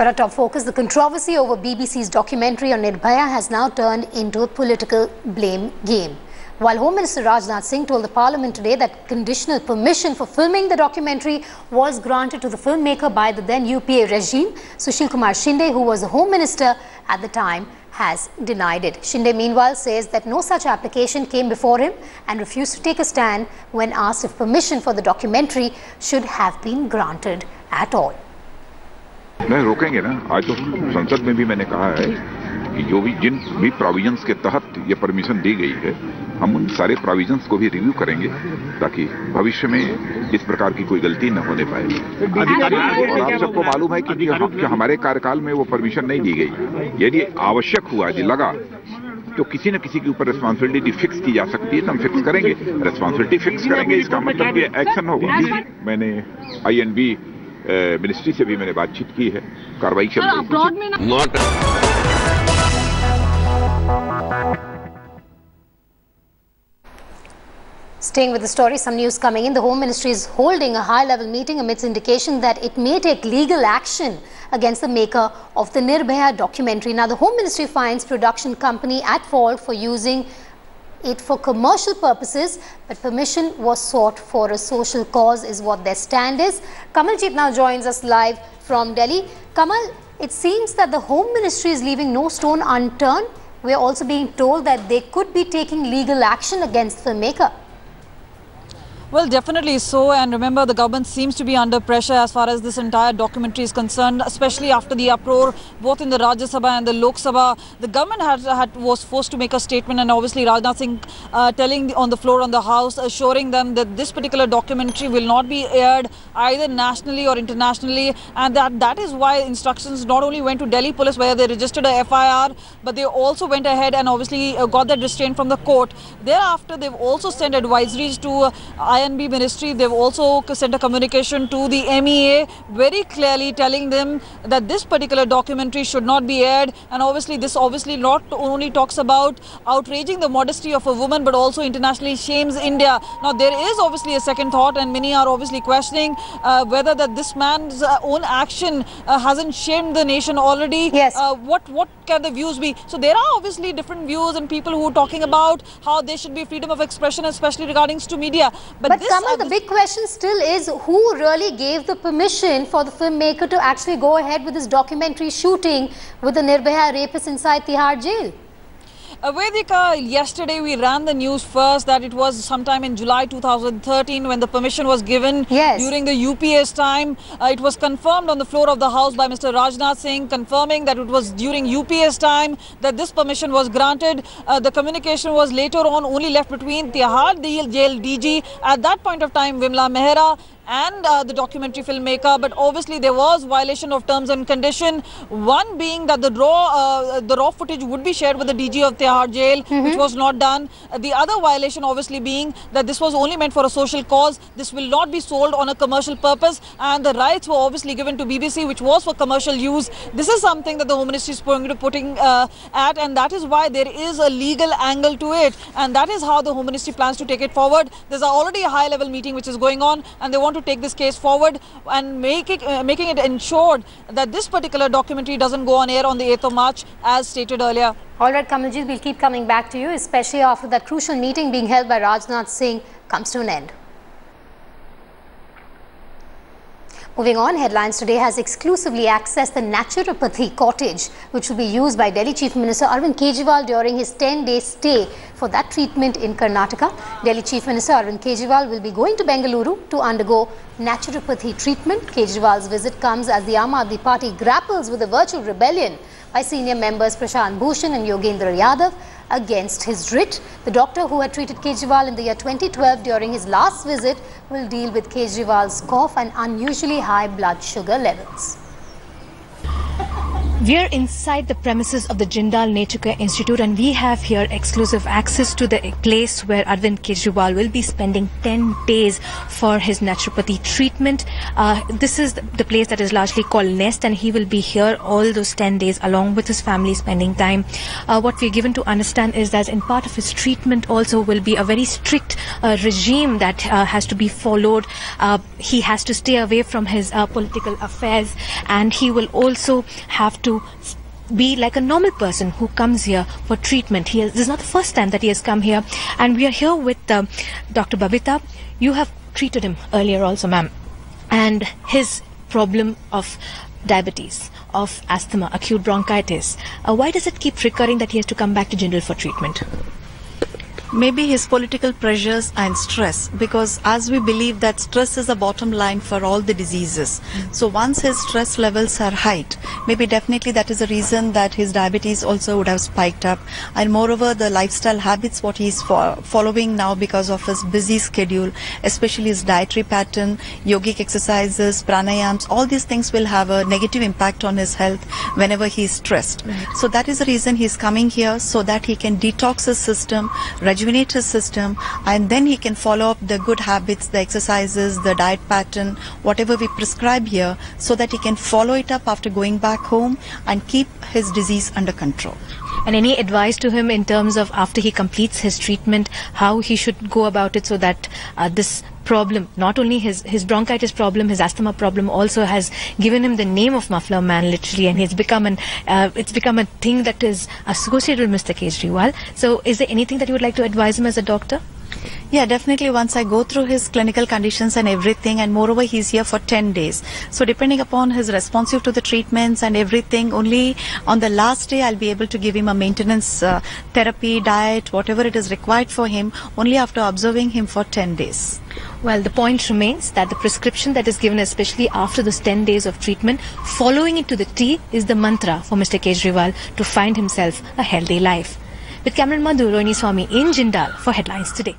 But our top focus, the controversy over BBC's documentary on Nirbhaya has now turned into a political blame game. While Home Minister Rajnath Singh told the Parliament today that conditional permission for filming the documentary was granted to the filmmaker by the then UPA regime, Sushil Kumar Shinde, who was the Home Minister at the time, has denied it. Shinde, meanwhile, says that no such application came before him and refused to take a stand when asked if permission for the documentary should have been granted at all. नहीं रोकेंगे ना। आज तो संसद में भी मैंने कहा है कि जो भी जिन भी प्रोविजंस के तहत ये परमिशन दी गई है, हम उन सारे प्रोविजंस को भी रिव्यू करेंगे ताकि भविष्य में इस प्रकार की कोई गलती न होने पाए। और आप सबको मालूम है कि हमारे कार्यकाल में वो परमिशन नहीं दी गई। यदि आवश्यक हुआ, यदि लगा तो किसी न किसी के ऊपर रिस्पांसिबिलिटी फिक्स की जा सकती है तो हम फिक्स करेंगे, रिस्पांसिबिलिटी फिक्स करेंगे। इसका मतलब ये एक्शन होगा। मैंने INB मिनिस्ट्री से भी मैंने बातचीत की है, कार्रवाई चल रही है। Staying with the story, some news coming in. The Home Ministry is holding a high-level meeting amidst indication that it may take legal action against the maker of the Nirbhaya documentary. Now, the Home Ministry finds production company at fault for using it for commercial purposes, but permission was sought for a social cause is what their stand is. Kamaljeet now joins us live from Delhi. Kamal, it seems that the Home Ministry is leaving no stone unturned. We are also being told that they could be taking legal action against the maker. Well, definitely so, and remember the government seems to be under pressure as far as this entire documentary is concerned, especially after the uproar both in the Rajya Sabha and the Lok Sabha. The government was forced to make a statement, and obviously Rajnath Singh telling on the floor on the House, assuring them that this particular documentary will not be aired either nationally or internationally, and that is why instructions not only went to Delhi Police where they registered a FIR, but they also went ahead and obviously got that restraint from the court. Thereafter, they've also sent advisories to INB Ministry. They've also sent a communication to the MEA very clearly telling them that this particular documentary should not be aired, and obviously this not only talks about outraging the modesty of a woman but also internationally shames India. Now there is obviously a second thought, and many are obviously questioning whether that this man's own action hasn't shamed the nation already. Yes. What can the views be? So there are obviously different views and people who are talking about how there should be freedom of expression, especially regarding to media. But Kamal, the big question still is who really gave the permission for the filmmaker to actually go ahead with this documentary shooting with the Nirbhaya rapists inside Tihar jail? Vedika, yesterday we ran the news first that it was sometime in July 2013 when the permission was given. Yes. During the UPA's time. It was confirmed on the floor of the House by Mr. Rajnath Singh, confirming that it was during UPA's time that this permission was granted. The communication was later on only left between Tihar jail DG at that point of time, Vimla Mehra, and the documentary filmmaker, but obviously there was violation of terms and condition. One being that the raw footage would be shared with the DG of Tihar jail, which was not done. The other violation obviously being that this was only meant for a social cause. This will not be sold on a commercial purpose, and the rights were obviously given to BBC, which was for commercial use. This is something that the Home Ministry is putting at, and that is why there is a legal angle to it, and that is how the Home Ministry plans to take it forward. There's already a high-level meeting which is going on, and they want to take this case forward and making it ensured that this particular documentary doesn't go on air on the 8th of March as stated earlier. All right, Kamaljeet, we'll keep coming back to you, especially after that crucial meeting being held by Rajnath Singh comes to an end. Moving on, Headlines Today has exclusively accessed the naturopathy cottage, which will be used by Delhi Chief Minister Arvind Kejriwal during his 10-day stay for that treatment in Karnataka. Delhi Chief Minister Arvind Kejriwal will be going to Bengaluru to undergo naturopathy treatment. Kejriwal's visit comes as the Aam Aadmi Party grapples with a virtual rebellion by senior members Prashant Bhushan and Yogendra Yadav against his writ. The doctor who had treated Kejriwal in the year 2012 during his last visit will deal with Kejriwal's cough and unusually high blood sugar levels. We are inside the premises of the Jindal Nature Care Institute, and we have here exclusive access to the place where Arvind Kejriwal will be spending 10 days for his naturopathy treatment. This is the place that is largely called Nest, and he will be here all those 10 days along with his family, spending time. What we're given to understand is that in part of his treatment also will be a very strict regime that has to be followed. He has to stay away from his political affairs, and he will also have to be like a normal person who comes here for treatment. This is not the first time that he has come here, and we are here with Dr. Babita. You have treated him earlier also, ma'am, and his problem of diabetes, of asthma, acute bronchitis. Why does it keep recurring that he has to come back to Jindal for treatment? Maybe his political pressures and stress, because as we believe that stress is a bottom line for all the diseases. So once his stress levels are high, maybe definitely that is the reason that his diabetes also would have spiked up. And moreover, the lifestyle habits what he is following now because of his busy schedule, especially his dietary pattern, yogic exercises, pranayams, all these things will have a negative impact on his health whenever he is stressed. So that is the reason he is coming here, so that he can detox his system, rejuvenate his system, and then he can follow up the good habits, the exercises, the diet pattern, whatever we prescribe here, so that he can follow it up after going back home and keep his disease under control. And any advice to him in terms of after he completes his treatment, how he should go about it so that this problem, not only his bronchitis problem, his asthma problem also has given him the name of Muffler Man literally, and it's become a thing that is associated with Mr. Kejriwal. So is there anything that you would like to advise him as a doctor? Yeah, definitely. Once I go through his clinical conditions and everything, and moreover he's here for 10 days. So depending upon his responsive to the treatments and everything, only on the last day I'll be able to give him a maintenance therapy, diet, whatever it is required for him, only after observing him for 10 days. Well, the point remains that the prescription that is given, especially after those 10 days of treatment, following it to the T is the mantra for Mr. Kejriwal to find himself a healthy life. With cameraman Madhu, Rohini Swami in Jindal for Headlines Today.